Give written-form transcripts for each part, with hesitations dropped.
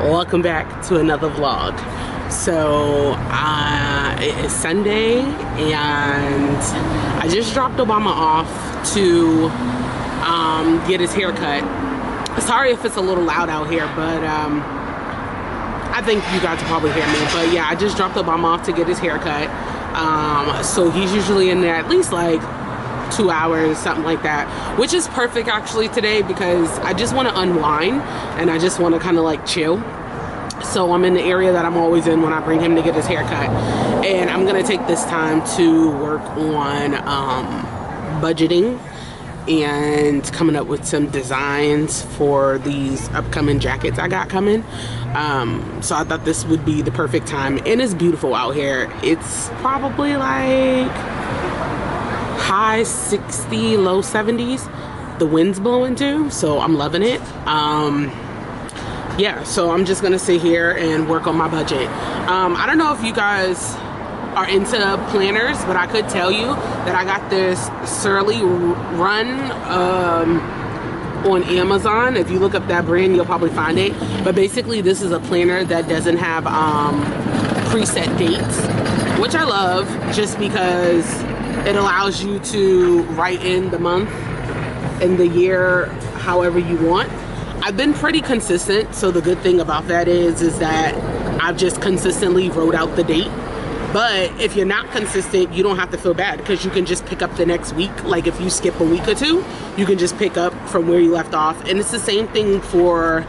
Welcome back to another vlog. So it is Sunday and I just dropped Obama off to get his hair cut. Sorry if it's a little loud out here, but I think you guys will probably hear me. But yeah, I just dropped Obama off to get his hair cut. So he's usually in there at least like 2 hours, something like that, which is perfect actually today because I just want to unwind and I just want to kind of like chill. So I'm in the area that I'm always in when I bring him to get his hair cut, and I'm gonna take this time to work on budgeting and coming up with some designs for these upcoming jackets I got coming. So I thought this would be the perfect time, and it's beautiful out here. It's probably like high 60, low 70s. The wind's blowing too, so I'm loving it. Yeah, so I'm just gonna sit here and work on my budget. I don't know if you guys are into planners, but I could tell you that I got this Surly Run on Amazon. If you look up that brand, you'll probably find it. But basically, this is a planner that doesn't have preset dates, which I love just because it allows you to write in the month and the year however you want. I've been pretty consistent, so the good thing about that is that I've just consistently wrote out the date. But if you're not consistent, you don't have to feel bad because you can just pick up the next week. Like if you skip a week or two, you can just pick up from where you left off. And it's the same thing for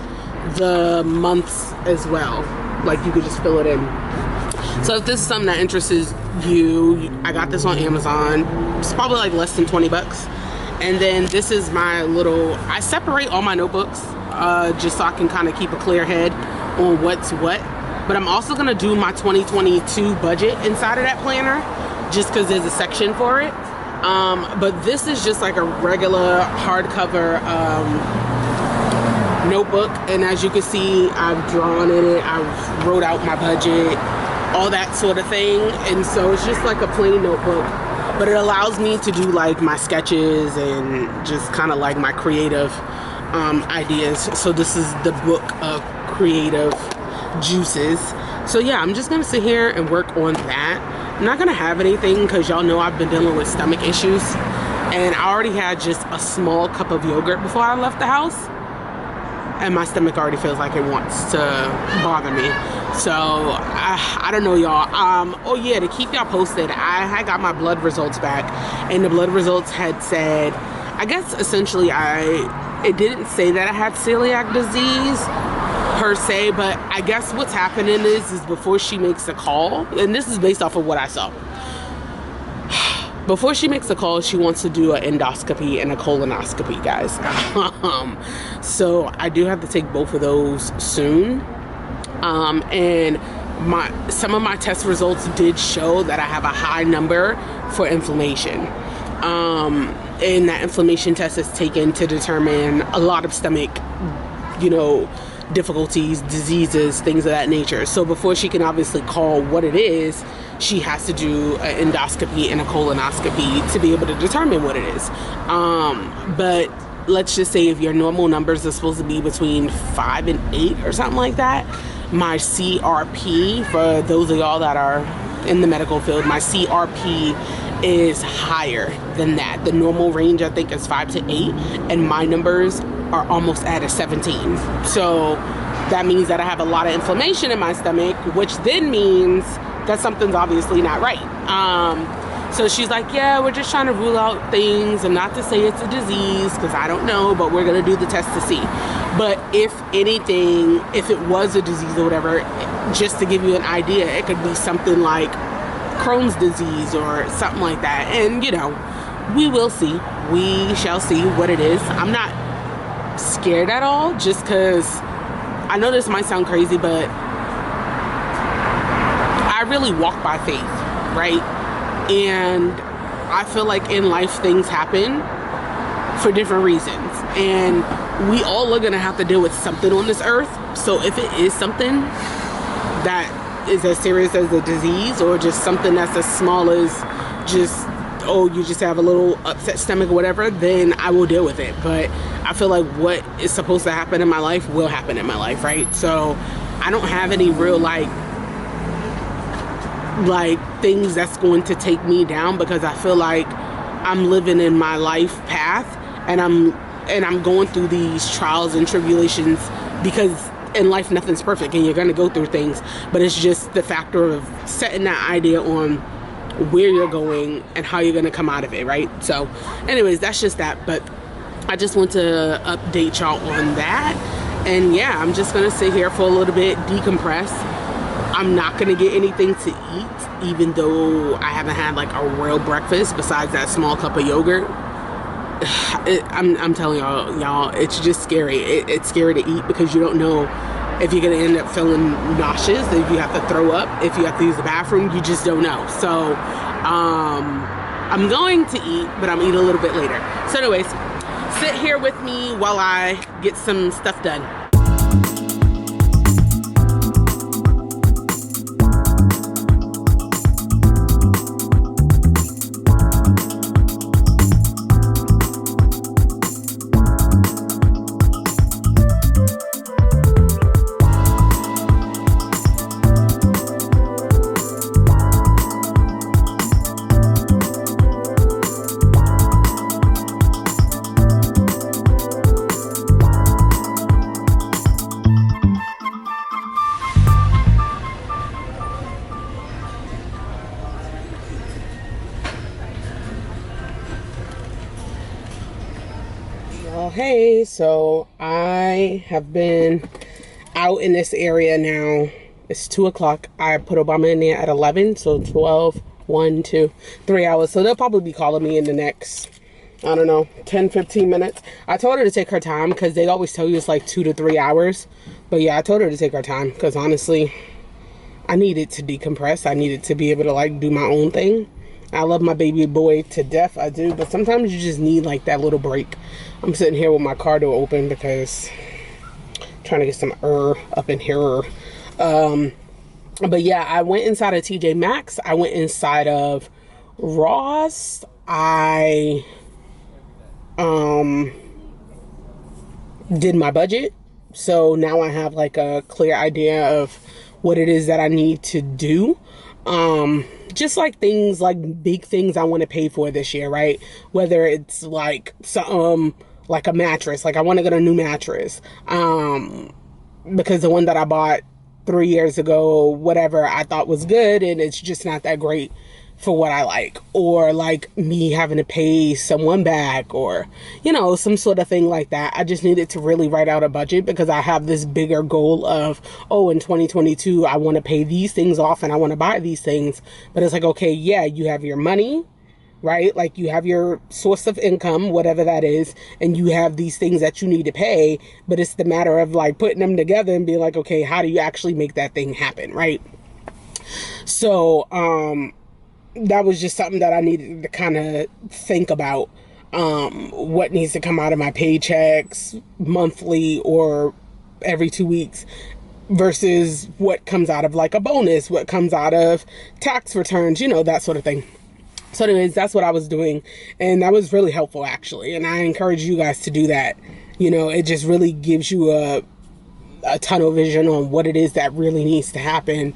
the months as well. Like you could just fill it in. So if this is something that interests you, I got this on Amazon. It's probably like less than 20 bucks. And then this is my little, I separate all my notebooks just so I can kind of keep a clear head on what's what. But I'm also gonna do my 2022 budget inside of that planner just because there's a section for it. But this is just like a regular hardcover notebook. And as you can see, I've drawn in it, I wrote out my budget, all that sort of thing. And so it's just like a plain notebook. But it allows me to do like my sketches and just kind of like my creative ideas. So this is the book of creative juices. So yeah, I'm just gonna sit here and work on that. I'm not gonna have anything because y'all know I've been dealing with stomach issues, and I already had just a small cup of yogurt before I left the house, and my stomach already feels like it wants to bother me. So I don't know, y'all. Oh yeah, to keep y'all posted, I got my blood results back, and the blood results had said, I guess essentially it didn't say that I had celiac disease per se, but I guess what's happening is before she makes a call, and this is based off of what I saw, before she makes a call, she wants to do an endoscopy and a colonoscopy, guys. So I do have to take both of those soon. And some of my test results did show that I have a high number for inflammation. And that inflammation test is taken to determine a lot of stomach, difficulties, diseases, things of that nature. So before she can obviously call what it is, she has to do an endoscopy and a colonoscopy to be able to determine what it is. But let's just say if your normal numbers are supposed to be between 5 and 8 or something like that, my CRP, for those of y'all that are in the medical field, my CRP is higher than that. The normal range I think is 5 to 8, and my numbers are almost at a 17. So that means that I have a lot of inflammation in my stomach, which then means that something's obviously not right. So she's like, yeah, we're just trying to rule out things, and not to say it's a disease because I don't know, but we're gonna do the test to see. But if anything, if it was a disease or whatever, just to give you an idea, it could be something like Crohn's disease or something like that. And we will see. We shall see what it is. I'm not scared at all, just because I know this might sound crazy, but I really walk by faith, right? And I feel like in life things happen for different reasons, and we all are gonna have to deal with something on this earth. So if it is something that is as serious as a disease, or just something that's as small as just, oh, you just have a little upset stomach or whatever, then I will deal with it. But I feel like what is supposed to happen in my life will happen in my life, right? So I don't have any real like things that's going to take me down, because I feel like I'm living in my life path, and I'm going through these trials and tribulations, because in life nothing's perfect and you're going to go through things, but it's just the factor of setting that idea on where you're going and how you're going to come out of it, right? So anyways, that's just that. But I just want to update y'all on that. And yeah, I'm just going to sit here for a little bit, decompress. I'm not going to get anything to eat, even though I haven't had like a real breakfast besides that small cup of yogurt. I'm telling y'all, it's just scary. It's scary to eat, because you don't know if you're going to end up feeling nauseous, if you have to throw up, if you have to use the bathroom. You just don't know. So I'm going to eat, but I'm eating a little bit later. So anyways, sit here with me while I get some stuff done. Hey, so I have been out in this area now. It's 2 o'clock. I put Obama in there at 11, so 12, 1, 2, 3 hours. So they'll probably be calling me in the next, I don't know, 10, 15 minutes. I told her to take her time, because they always tell you it's like 2 to 3 hours. But yeah, I told her to take her time, because honestly, I needed to decompress. I needed to be able to like do my own thing. I love my baby boy to death, I do, but sometimes you just need like that little break. I'm sitting here with my car door open because I'm trying to get some up in here. But yeah, I went inside of TJ Maxx. I went inside of Ross. I did my budget. So now I have like a clear idea of what it is that I need to do. Just like things, like big things I want to pay for this year, right? Whether it's like like a mattress, like I want to get a new mattress, because the one that I bought 3 years ago, whatever, I thought was good, and it's just not that great for what I like, or like me having to pay someone back, or you know, some sort of thing like that. I just needed to really write out a budget, because I have this bigger goal of, oh, in 2022 I want to pay these things off and I want to buy these things. But it's like, okay, yeah, you have your money, right? Like you have your source of income, whatever that is, and you have these things that you need to pay, but it's the matter of like putting them together and being like, okay, how do you actually make that thing happen, right? So that was just something that I needed to kind of think about, what needs to come out of my paychecks monthly or every 2 weeks versus what comes out of like a bonus, what comes out of tax returns, you know, that sort of thing. So anyways, that's what I was doing, and that was really helpful actually, and I encourage you guys to do that. You know, it just really gives you a tunnel vision on what it is that really needs to happen.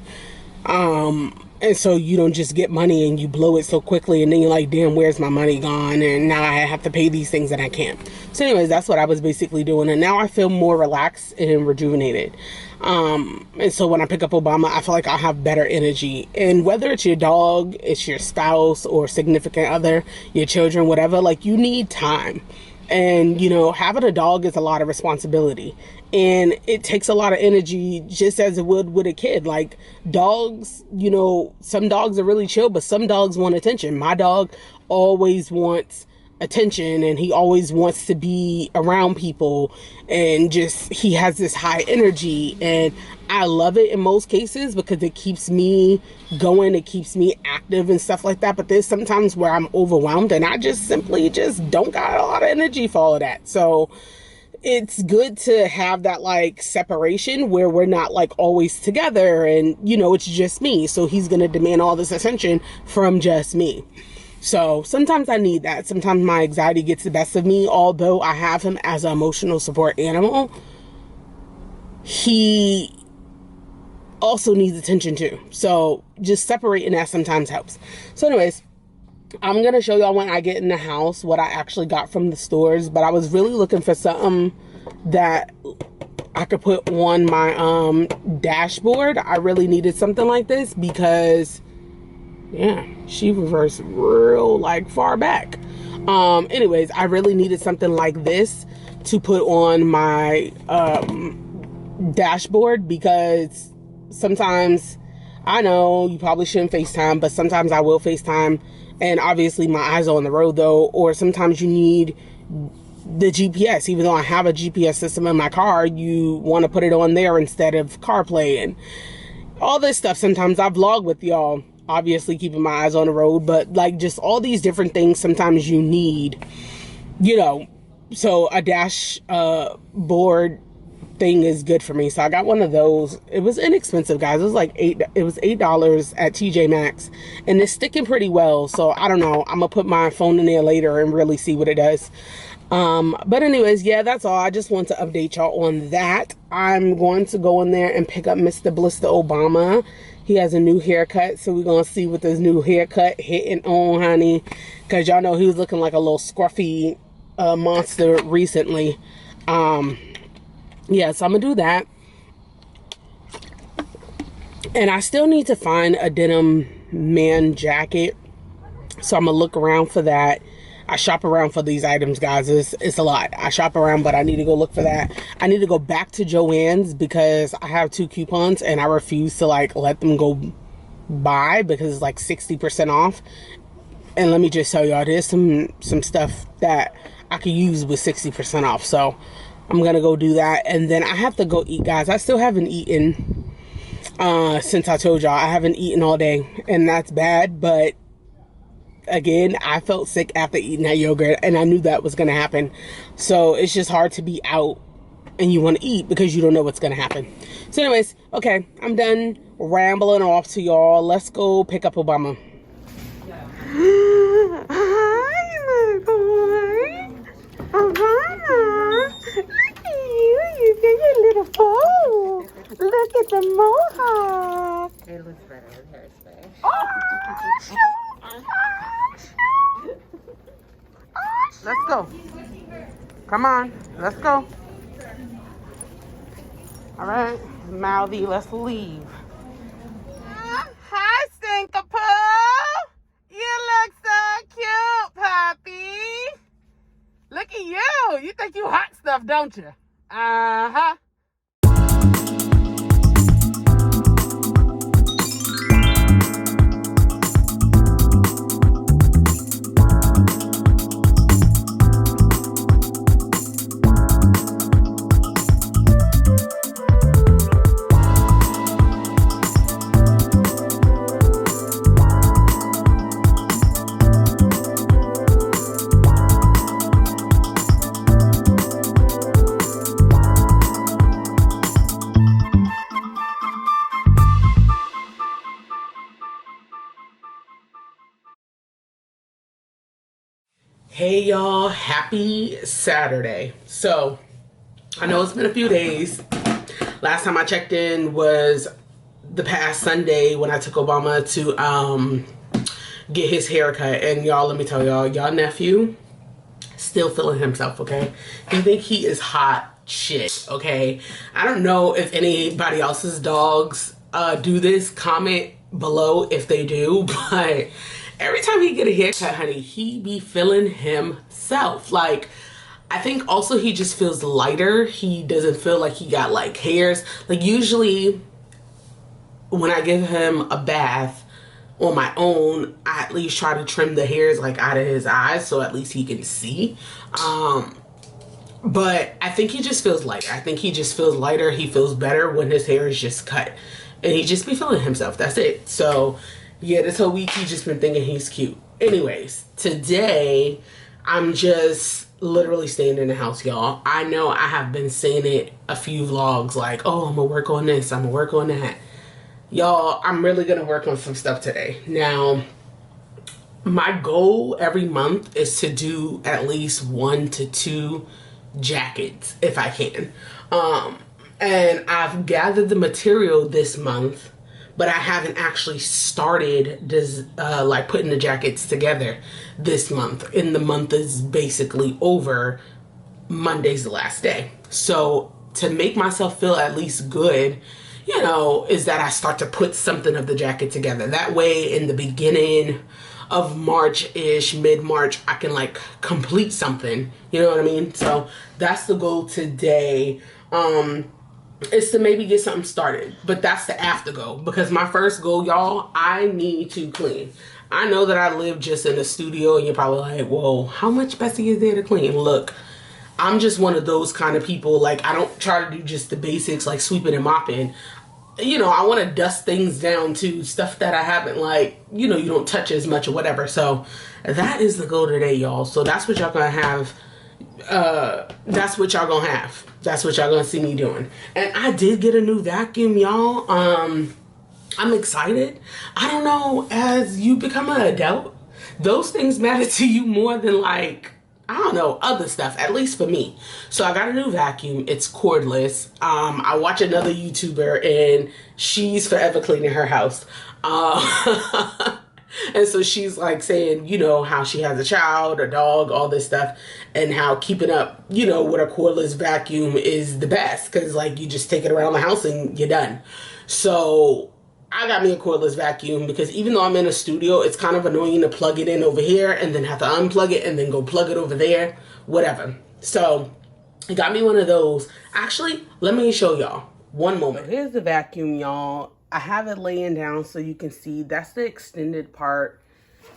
And so you don't just get money and you blow it so quickly, and then you're like, damn, where's my money gone? And now I have to pay these things that I can't. So anyways, that's what I was basically doing. And now I feel more relaxed and rejuvenated. And so when I pick up Obama, I feel like I have better energy. And whether it's your dog, it's your spouse or significant other, your children, whatever, like you need time. And, you know, having a dog is a lot of responsibility, and it takes a lot of energy, just as it would with a kid. Like dogs, you know, some dogs are really chill, but some dogs want attention. My dog always wants attention, and he always wants to be around people, and just, he has this high energy, and I love it in most cases because it keeps me going, it keeps me active and stuff like that. But there's sometimes where I'm overwhelmed and I just simply just don't got a lot of energy for all of that. So it's good to have that like separation where we're not like always together, and you know, it's just me, so he's gonna demand all this attention from just me. So sometimes I need that. Sometimes my anxiety gets the best of me. Although I have him as an emotional support animal, he, you know, he has this high energy, and I love it in most cases because it keeps me going, it keeps me active and stuff like that. But there's sometimes where I'm overwhelmed and I just simply just don't got a lot of energy for all of that. So it's good to have that like separation where we're not like always together, and you know, it's just me, so he's gonna demand all this attention from just me. So sometimes I need that. Sometimes my anxiety gets the best of me. Although I have him as an emotional support animal, also needs attention too. So just separating that sometimes helps. So anyways, I'm going to show y'all when I get in the house what I actually got from the stores. But I was really looking for something that I could put on my dashboard. I really needed something like this because, yeah, she reversed real like far back. Anyways, I really needed something like this to put on my dashboard, because sometimes, I know you probably shouldn't FaceTime, but sometimes I will FaceTime, and obviously my eyes are on the road though, or sometimes you need the GPS. Even though I have a GPS system in my car, you want to put it on there instead of CarPlay and all this stuff. Sometimes I vlog with y'all, obviously keeping my eyes on the road, but like just all these different things sometimes you need, you know. So a dash board thing is good for me. So I got one of those. It was inexpensive, guys. It was like $8 at TJ Maxx, and it's sticking pretty well. So I don't know, I'm gonna put my phone in there later and really see what it does. But anyways, yeah, that's all. I just want to update y'all on that. I'm going to go in there and pick up Mr. Blister Obama. He has a new haircut, so we're gonna see what this new haircut hitting on, honey, because y'all know he was looking like a little scruffy monster recently. Yeah, so I'm gonna do that. And I still need to find a denim man jacket, so I'm gonna look around for that. I shop around for these items, guys. It's a lot. I shop around, but I need to go look for that. I need to go back to Joann's because I have 2 coupons and I refuse to like let them go by because it's like 60% off. And let me just tell y'all, there's some stuff that I could use with 60% off. So I'm gonna go do that, and then I have to go eat, guys. I still haven't eaten since I told y'all. I haven't eaten all day, and that's bad. But again, I felt sick after eating that yogurt, and I knew that was gonna happen. So it's just hard to be out and you want to eat because you don't know what's gonna happen. So anyways, okay, I'm done rambling off to y'all. Let's go pick up Obama. Hi, my boy. Obama. Look at you. You get your little bow. Look at the mohawk. It looks better with hairspray. Let's go. Come on. Let's go. All right, Mouthy, let's leave. Hi, Stinkapoo. You look so cute, puppy. Look at you. You think you hot stuff, don't you? Uh-huh. Hey y'all, happy Saturday. So I know it's been a few days. Last time I checked in was the past Sunday when I took Obama to get his haircut, and y'all, let me tell y'all nephew still feeling himself, okay? He think he is hot shit, okay? I don't know if anybody else's dogs do this. Comment below if they do, but every time he get a haircut, honey, he be feeling himself. Like, I think also he just feels lighter. He doesn't feel like he got like hairs. Like usually when I give him a bath on my own, I at least try to trim the hairs like out of his eyes so at least he can see. But I think he just feels lighter. I think he just feels lighter. He feels better when his hair is just cut. And he just be feeling himself. That's it. So yeah, this whole week he's just been thinking he's cute. Anyways, today I'm just literally staying in the house, y'all. I know I have been saying it a few vlogs like, oh, I'm gonna work on this, I'm gonna work on that. Y'all, I'm really gonna work on some stuff today. Now, my goal every month is to do at least 1 to 2 jackets if I can. And I've gathered the material this month, but I haven't actually started like putting the jackets together this month. And the month is basically over. Monday's the last day. So to make myself feel at least good, you know, is that I start to put something of the jacket together. That way in the beginning of March-ish, mid-March, I can like complete something. You know what I mean? So that's the goal today. Is to maybe get something started, but that's the after goal, because my first goal, y'all, I need to clean. I know that I live just in a studio and you're probably like, whoa, how much Bessie is there to clean? Look, I'm just one of those kind of people. Like, I don't try to do just the basics like sweeping and mopping. You know, I want to dust things down too, stuff that I haven't, like, you know, you don't touch as much or whatever. So that is the goal today, y'all. So that's what y'all gonna have. That's what y'all gonna have. That's what y'all gonna see me doing. And I did get a new vacuum, y'all. I'm excited. I don't know, as you become an adult, those things matter to you more than, like, I don't know, other stuff, at least for me. So I got a new vacuum. It's cordless. I watch another YouTuber and she's forever cleaning her house. And so she's like saying, you know, how she has a child, a dog, all this stuff, and how keeping up, you know, with a cordless vacuum is the best, because like you just take it around the house and you're done. So I got me a cordless vacuum because even though I'm in a studio, it's kind of annoying to plug it in over here and then have to unplug it and then go plug it over there, whatever. So I got me one of those. Actually, let me show y'all. One moment. Here's the vacuum, y'all. I have it laying down so you can see that's the extended part.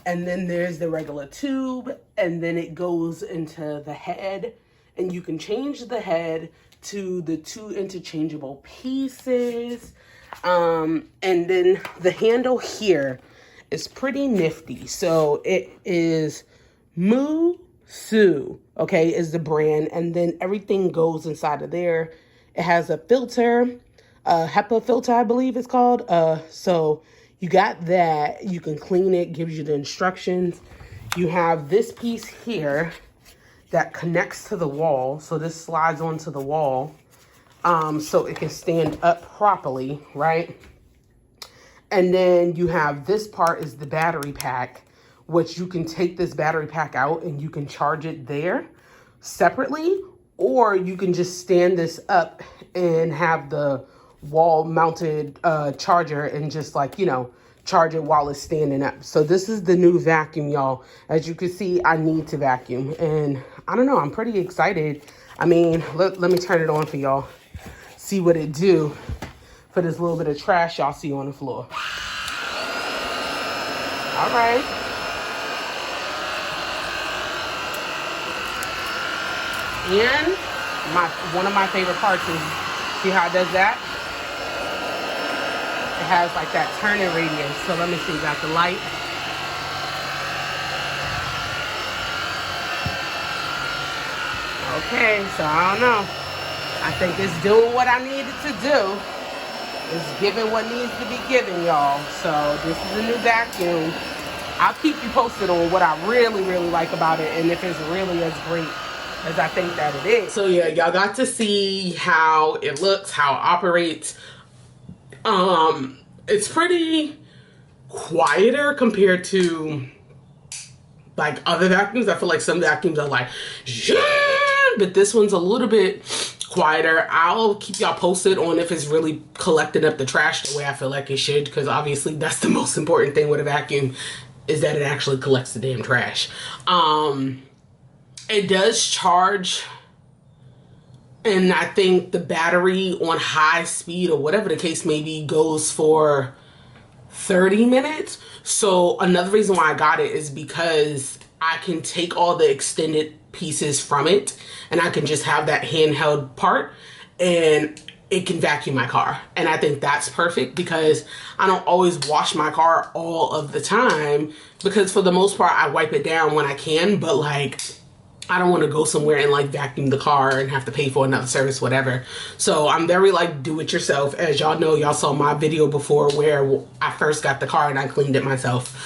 And then there's the regular tube, and then it goes into the head, and you can change the head to the 2 interchangeable pieces. And then the handle here is pretty nifty. So it is Moo Sue, okay, is the brand. And then everything goes inside of there. It has a filter, HEPA filter, I believe it's called. So you got that. You can clean it, gives you the instructions. You have this piece here that connects to the wall. So this slides onto the wall. So it can stand up properly, right? And then you have this part is the battery pack, which you can take this battery pack out and you can charge it there separately, or you can just stand this up and have the wall mounted charger and just, like, you know, charge it while it's standing up. So this is the new vacuum, y'all. As you can see, I need to vacuum, and I don't know, I'm pretty excited. I mean, let me turn it on for y'all. See what it do for this little bit of trash y'all see on the floor. All right. And one of my favorite parts is, see how it does that? It has like that turning radius. So let me see, got the light. Okay, so I don't know. I think it's doing what I needed to do. It's giving what needs to be given, y'all. So this is a new vacuum. I'll keep you posted on what I really, really like about it, and if it's really as great as I think that it is. So yeah, y'all got to see how it looks, how it operates. It's pretty quieter compared to like other vacuums. I feel like some vacuums are like, but this one's a little bit quieter. I'll keep y'all posted on if it's really collecting up the trash the way I feel like it should, because obviously that's the most important thing with a vacuum, is that it actually collects the damn trash. It does charge, and I think the battery on high speed or whatever the case may be goes for 30 minutes. So another reason why I got it is because I can take all the extended pieces from it and I can just have that handheld part and it can vacuum my car. And I think that's perfect because I don't always wash my car all of the time, because for the most part I wipe it down when I can, but like I don't want to go somewhere and like vacuum the car and have to pay for another service, whatever. So I'm very like do it yourself. As y'all know, y'all saw my video before where I first got the car and I cleaned it myself.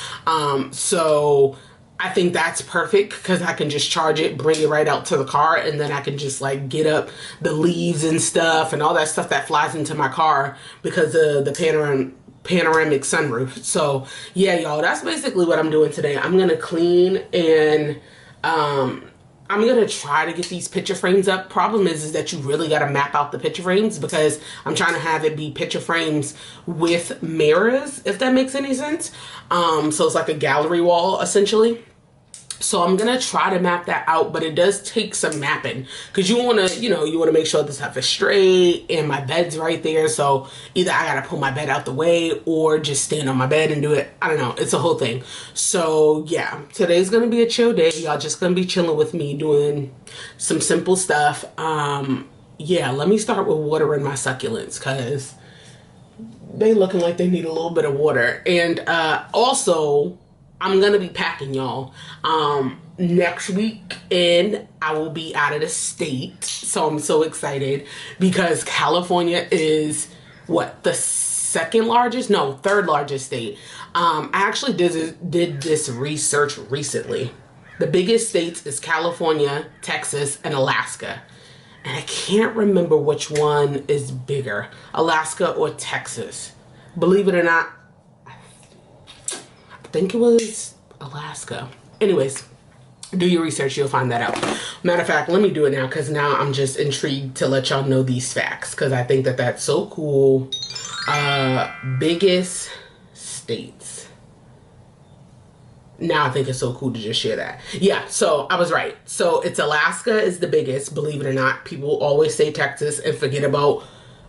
So I think that's perfect because I can just charge it, bring it right out to the car, and then I can just like get up the leaves and stuff and all that stuff that flies into my car because of the panoramic sunroof. So yeah, y'all, that's basically what I'm doing today. I'm gonna clean and I'm gonna try to get these picture frames up. Problem is that you really gotta map out the picture frames because I'm trying to have it be picture frames with mirrors, if that makes any sense. So it's like a gallery wall essentially. So I'm gonna try to map that out, but it does take some mapping because you wanna, you wanna make sure the stuff is straight and my bed's right there. So either I gotta pull my bed out the way or just stand on my bed and do it. I don't know. It's a whole thing. So yeah, today's gonna be a chill day. Y'all just gonna be chilling with me doing some simple stuff. Yeah, let me start with watering my succulents because they looking like they need a little bit of water. And also, I'm gonna be packing, y'all, next week, and I will be out of the state. So I'm so excited because California is what, the third largest state. I actually did this research recently. The biggest states is California, Texas, and Alaska. And I can't remember which one is bigger, Alaska or Texas. Believe it or not, I think it was Alaska. Anyways, do your research, you'll find that out. Matter of fact, let me do it now because now I'm just intrigued to let y'all know these facts because I think that that's so cool. Biggest states. Now I think it's so cool to just share that. Yeah, so I was right. So it's Alaska is the biggest, believe it or not. People always say Texas and forget about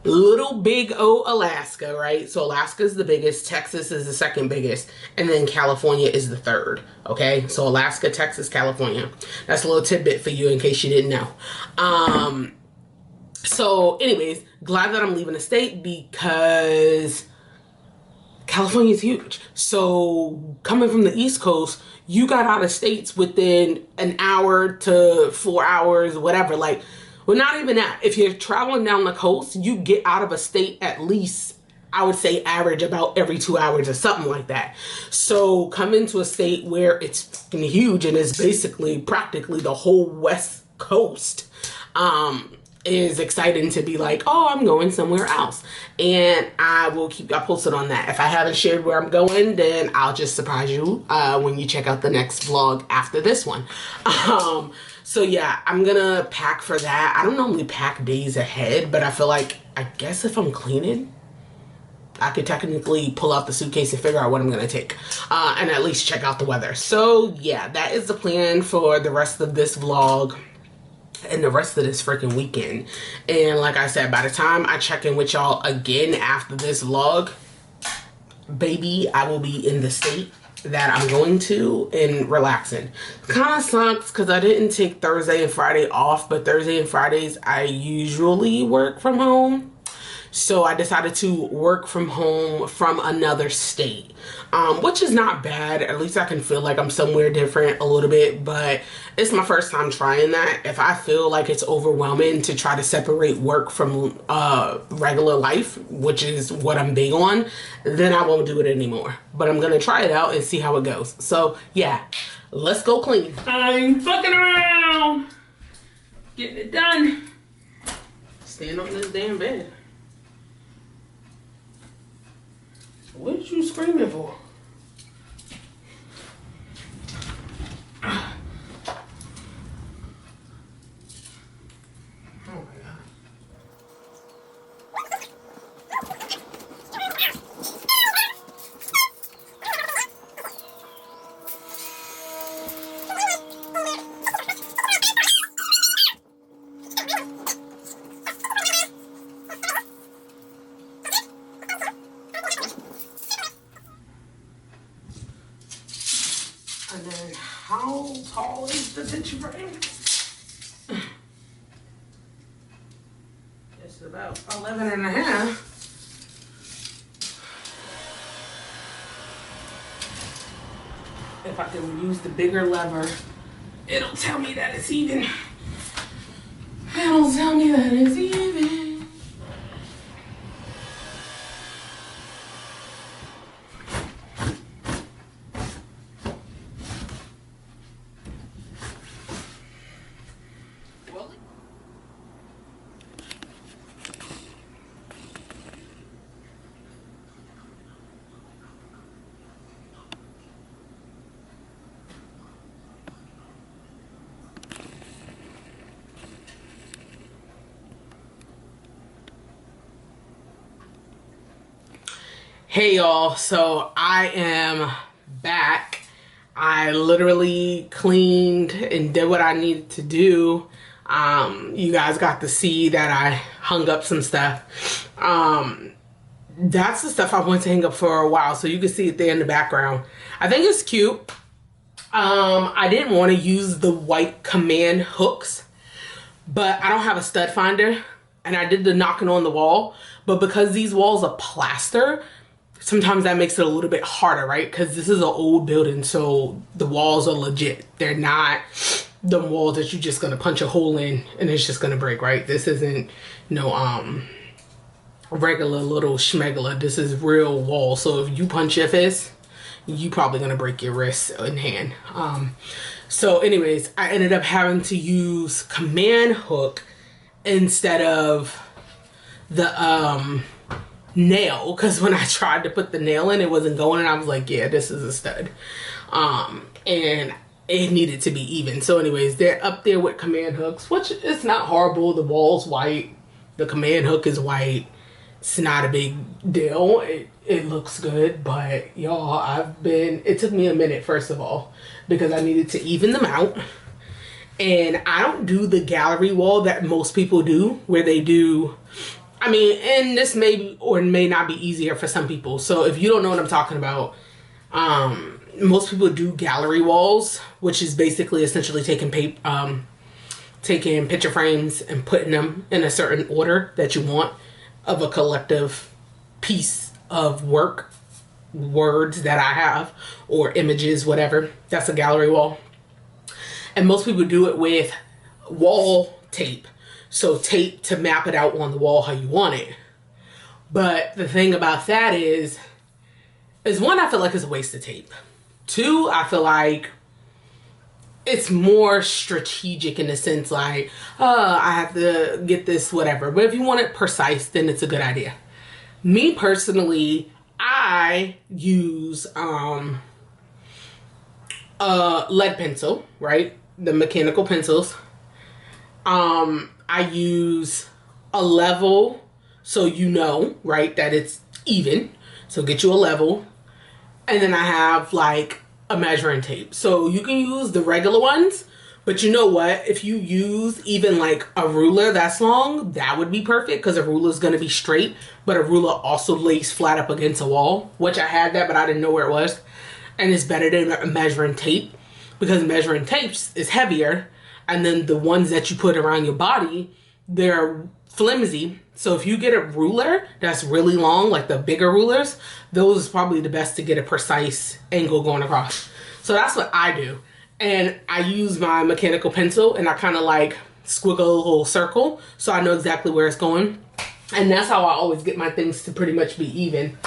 little big O Alaska, right? So Alaska is the biggest, Texas is the second biggest, and then California is the third. Okay, so Alaska, Texas, California. That's a little tidbit for you in case you didn't know. So anyways, glad that I'm leaving the state because California is huge. So coming from the East Coast, you got out of states within an hour to 4 hours, whatever. Like, well, not even that. If you're traveling down the coast, you get out of a state at least, I would say, average about every 2 hours or something like that. So come into a state where it's fucking huge and it's basically practically the whole West Coast, is exciting to be like, oh, I'm going somewhere else. And I will keep y'all posted on that. If I haven't shared where I'm going, then I'll just surprise you when you check out the next vlog after this one. So yeah, I'm gonna pack for that. I don't normally pack days ahead, but I feel like, I guess if I'm cleaning, I could technically pull out the suitcase and figure out what I'm gonna take, and at least check out the weather. So yeah, that is the plan for the rest of this vlog and the rest of this freaking weekend. And like I said, by the time I check in with y'all again after this vlog, baby, I will be in the state that I'm going to and relaxing. Kind of sucks because I didn't take Thursday and Friday off, but Thursday and Fridays I usually work from home. So I decided to work from home from another state, which is not bad. At least I can feel like I'm somewhere different a little bit, but it's my first time trying that. If I feel like it's overwhelming to try to separate work from regular life, which is what I'm big on, then I won't do it anymore. But I'm gonna try it out and see how it goes. So yeah, let's go clean. I'm fucking around, getting it done. Stand on this damn bed. What are you screaming for? Oh my God. And then how tall is the picture frame? It's about 11 and a half. If I can use the bigger lever, it'll tell me that it's even. It'll tell me that it's even. Hey y'all, so I am back. I literally cleaned and did what I needed to do. You guys got to see that I hung up some stuff. That's the stuff I wanted to hang up for a while, so you can see it there in the background. I think it's cute. I didn't want to use the white command hooks, but I don't have a stud finder, and I did the knocking on the wall, but because these walls are plaster, sometimes that makes it a little bit harder, right? Because this is an old building, so the walls are legit. They're not the walls that you're just gonna punch a hole in and it's just gonna break, right? This isn't no regular little schmegler. This is real wall. So if you punch your fist, you probably gonna break your wrist and hand. So anyways, I ended up having to use command hook instead of the nail, because when I tried to put the nail in, it wasn't going, and I was like, yeah, this is a stud. And it needed to be even. So anyways, they're up there with command hooks, which is not horrible. The wall's white, the command hook is white. It's not a big deal. It looks good, but y'all, it took me a minute, first of all, because I needed to even them out. And I don't do the gallery wall that most people do, where they do, I mean, and this may or may not be easier for some people. So if you don't know what I'm talking about, most people do gallery walls, which is basically essentially taking picture frames and putting them in a certain order that you want of a collective piece of work, words that I have, or images, whatever. That's a gallery wall. And most people do it with wall tape. So tape to map it out on the wall how you want it. But the thing about that is one, I feel like it's a waste of tape. Two, I feel like it's more strategic in the sense like, I have to get this, whatever. But if you want it precise, then it's a good idea. Me personally, I use lead pencil, right? The mechanical pencils. I use a level, so you know, right, that it's even. So get you a level. And then I have like a measuring tape. So you can use the regular ones, but you know what? If you use even like a ruler that's long, that would be perfect, because a ruler is going to be straight, but a ruler also lays flat up against a wall, which I had that, but I didn't know where it was. And it's better than a measuring tape, because measuring tapes is heavier. And then the ones that you put around your body, they're flimsy. So if you get a ruler that's really long, like the bigger rulers, those is probably the best to get a precise angle going across. So that's what I do. And I use my mechanical pencil and I kind of like squiggle a little circle so I know exactly where it's going. And that's how I always get my things to pretty much be even.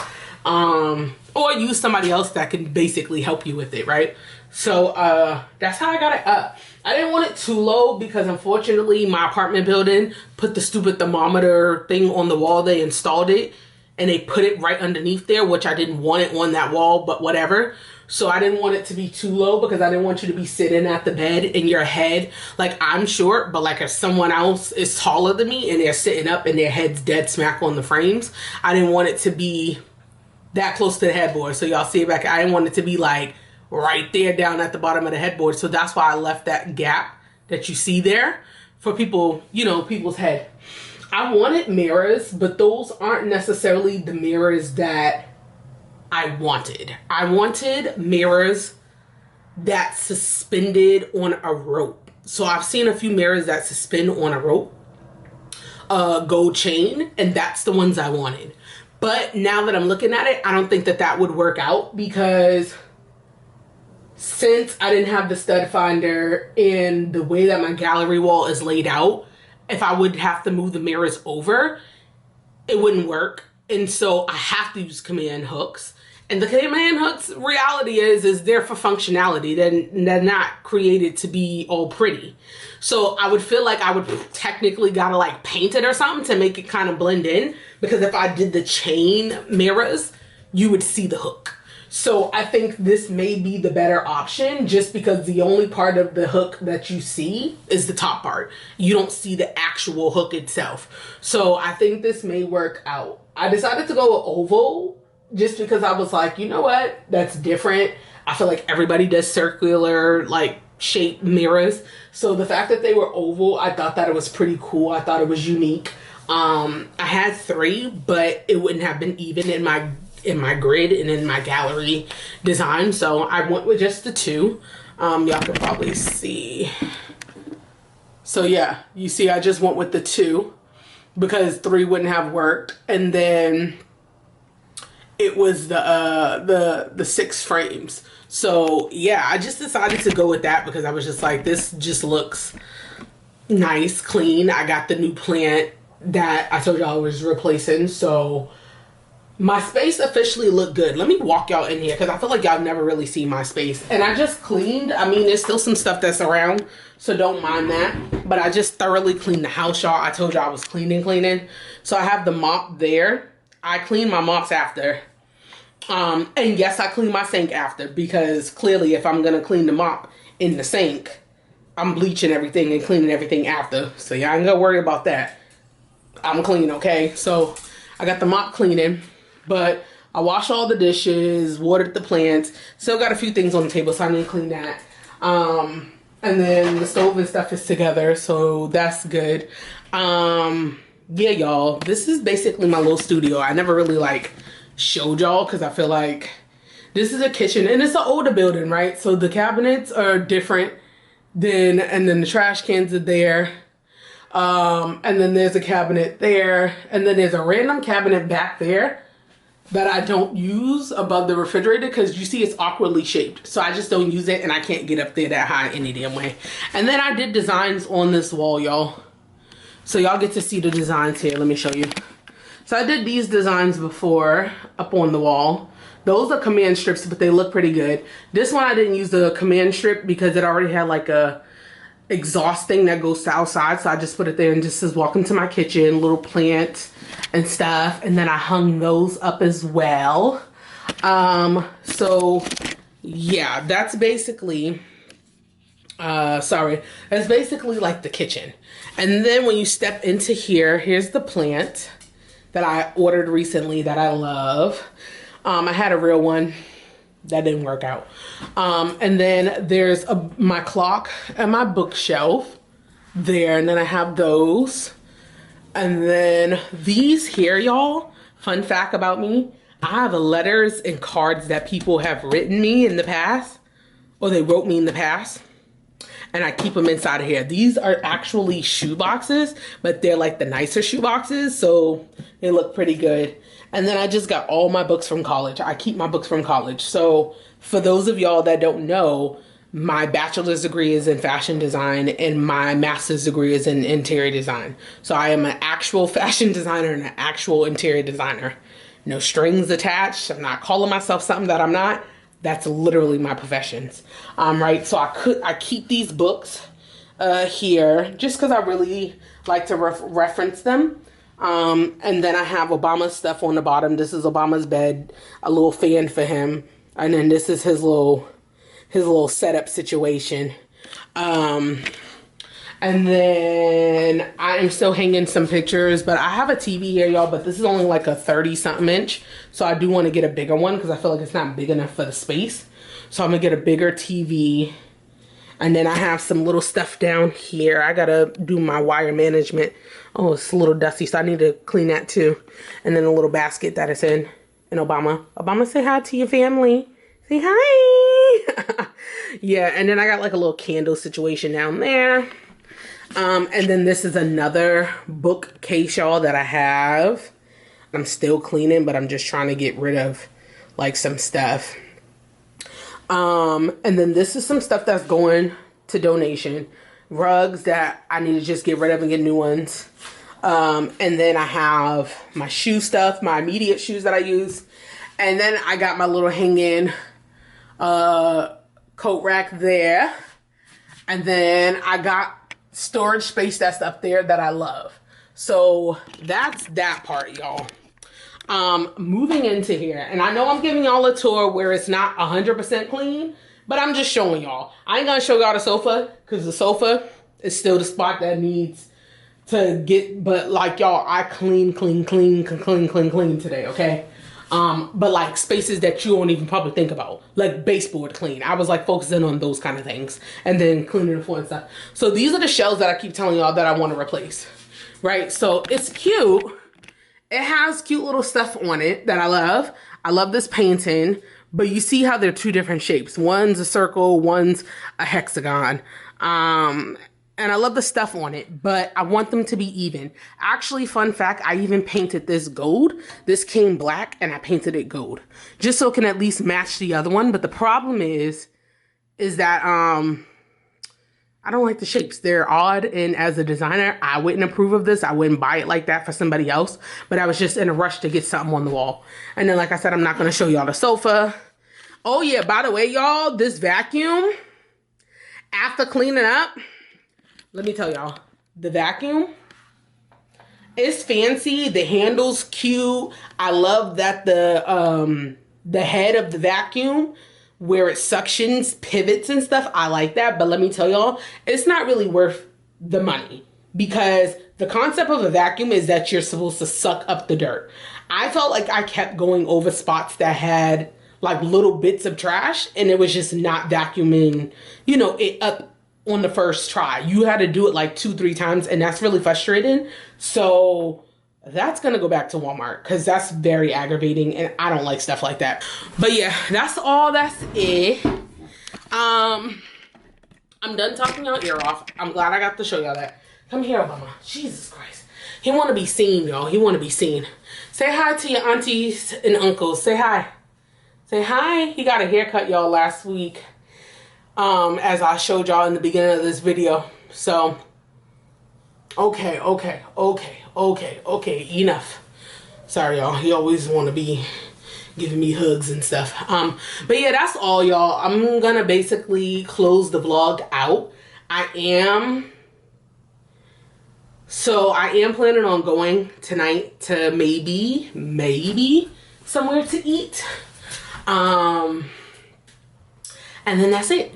Or use somebody else that can basically help you with it, right? So that's how I got it up. I didn't want it too low because unfortunately my apartment building put the stupid thermometer thing on the wall. They installed it and they put it right underneath there, which I didn't want it on that wall, but whatever. So I didn't want it to be too low because I didn't want you to be sitting at the bed in your head. Like, I'm short, but like if someone else is taller than me and they're sitting up and their head's dead smack on the frames, I didn't want it to be that close to the headboard. So y'all see it back. I didn't want it to be like right there down at the bottom of the headboard. So that's why I left that gap that you see there for people, you know, people's head. I wanted mirrors, but those aren't necessarily the mirrors that I wanted. I wanted mirrors that suspended on a rope. So I've seen a few mirrors that suspend on a rope, gold chain, and that's the ones I wanted. But now that I'm looking at it, I don't think that that would work out, because since I didn't have the stud finder and the way that my gallery wall is laid out, if I would have to move the mirrors over, it wouldn't work. And so I have to use command hooks. And the command hooks, reality is they're for functionality. They're not created to be all pretty. So I would feel like I would technically gotta like paint it or something to make it kind of blend in. Because if I did the chain mirrors, you would see the hook. So I think this may be the better option, just because the only part of the hook that you see is the top part. You don't see the actual hook itself. So I think this may work out. I decided to go with oval just because I was like, you know what, that's different. I feel like everybody does circular like shaped mirrors, so the fact that they were oval, I thought that it was pretty cool. I thought it was unique. I had 3, but it wouldn't have been even in my grid and in my gallery design, so I went with just the 2. Y'all can probably see. So yeah, you see I just went with the 2 because 3 wouldn't have worked, and then it was the 6 frames. So yeah, I just decided to go with that because I was just like, this just looks nice, clean. I got the new plant that I told y'all I was replacing, so my space officially looked good. Let me walk y'all in here because I feel like y'all never really see my space. And I just cleaned. I mean, there's still some stuff that's around, so don't mind that. But I just thoroughly cleaned the house, y'all. I told y'all I was cleaning. So I have the mop there. I clean my mops after. And yes, I clean my sink after, because clearly if I'm gonna clean the mop in the sink, I'm bleaching everything and cleaning everything after. So y'all ain't gonna worry about that. I'm clean, okay? So I got the mop cleaning, but I washed all the dishes, watered the plants. Still got a few things on the table, so I need to clean that. And then the stove and stuff is together, so that's good. Yeah, y'all, this is basically my little studio. I never really like showed y'all because I feel like this is a kitchen and it's an older building, right? So the cabinets are different and then the trash cans are there. And then there's a cabinet there, and then there's a random cabinet back there that I don't use above the refrigerator because you see it's awkwardly shaped. So I just don't use it, and I can't get up there that high any damn way. And then I did designs on this wall, y'all. So y'all get to see the designs here. Let me show you. So I did these designs before up on the wall. Those are command strips, but they look pretty good. This one I didn't use the command strip because it already had like a exhaust thing that goes to outside, so I just put it there and just says welcome to my kitchen, little plant and stuff. And then I hung those up as well. So yeah, that's basically that's basically like the kitchen. And then when you step into here, here's the plant that I ordered recently that I love. I had a real one that didn't work out. And then there's my clock and my bookshelf there, and then I have those. And then these here, y'all, fun fact about me, I have letters and cards that people have written me in the past, or they wrote me in the past, and I keep them inside of here. These are actually shoe boxes, but they're like the nicer shoe boxes, so they look pretty good. And then I just got all my books from college. I keep my books from college. So for those of y'all that don't know, my bachelor's degree is in fashion design and my master's degree is in interior design. So I am an actual fashion designer and an actual interior designer. No strings attached. I'm not calling myself something that I'm not. That's literally my professions. Right, so I keep these books here just because I really like to reference them. And then I have Obama's stuff on the bottom. This is Obama's bed, a little fan for him. And then this is his little setup situation. And then I am still hanging some pictures, but I have a TV here, y'all, but this is only like a 30-something inch. So I do want to get a bigger one because I feel like it's not big enough for the space. So I'm going to get a bigger TV. And then I have some little stuff down here. I got to do my wire management. Oh, it's a little dusty, so I need to clean that too. And then a little basket that it's in. And Obama, say hi to your family. Say hi. Yeah, and then I got like a little candle situation down there. And then this is another bookcase, y'all, that I have. I'm still cleaning, but I'm just trying to get rid of like some stuff. And then this is some stuff that's going to donation. Rugs that I need to just get rid of and get new ones. And then I have my shoe stuff, my immediate shoes that I use. And then I got my little hanging coat rack there. And then I got storage space that's up there that I love. So that's that part, y'all. Moving into here, and I know I'm giving y'all a tour where it's not 100% clean, but I'm just showing y'all. I ain't gonna show y'all the sofa because the sofa is still the spot that needs to get, but like y'all, I clean today, okay? But like spaces that you don't even probably think about, like baseboard clean. I was like focusing on those kind of things, and then cleaning the floor and stuff. So these are the shelves that I keep telling y'all that I want to replace, right? So it's cute. It has cute little stuff on it that I love. I love this painting, but you see how they're two different shapes. One's a circle, one's a hexagon. And I love the stuff on it, but I want them to be even. Actually, fun fact, I even painted this gold. This came black and I painted it gold, just so it can at least match the other one. But the problem is that I don't like the shapes. They're odd, and as a designer, I wouldn't approve of this. I wouldn't buy it like that for somebody else, but I was just in a rush to get something on the wall. And then, like I said, I'm not gonna show y'all the sofa. Oh yeah, by the way, y'all, this vacuum, after cleaning up, let me tell y'all, the vacuum is fancy. The handle's cute. I love that the head of the vacuum, where it suctions, pivots and stuff. I like that. But let me tell y'all, it's not really worth the money, because the concept of a vacuum is that you're supposed to suck up the dirt. I felt like I kept going over spots that had like little bits of trash, and it was just not vacuuming, you know, it up on the first try. You had to do it like 2-3 times, and that's really frustrating. So that's gonna go back to Walmart, because that's very aggravating, and I don't like stuff like that. But yeah, that's all. That's it. I'm done talking y'all ear off. I'm glad I got to show y'all that. Come here, Obama. Jesus Christ. He want to be seen, y'all. He want to be seen. Say hi to your aunties and uncles. Say hi. Say hi. He got a haircut, y'all, last week, as I showed y'all in the beginning of this video. So okay, enough. Sorry, y'all. He always want to be giving me hugs and stuff. But yeah, that's all, y'all. I'm gonna basically close the vlog out. I am planning on going tonight to maybe somewhere to eat. And then that's it.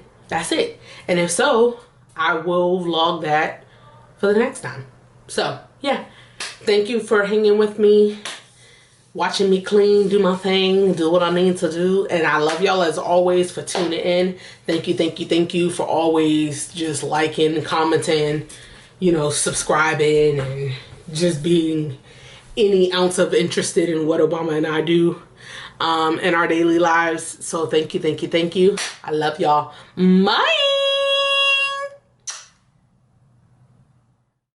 And if so, I will vlog that for the next time. So yeah, thank you for hanging with me, watching me clean, do my thing, do what I need to do. And I love y'all as always for tuning in. Thank you for always just liking, commenting, you know, subscribing, and just being any ounce of interested in what Obama and I do in our daily lives. So thank you. I love y'all. Bye.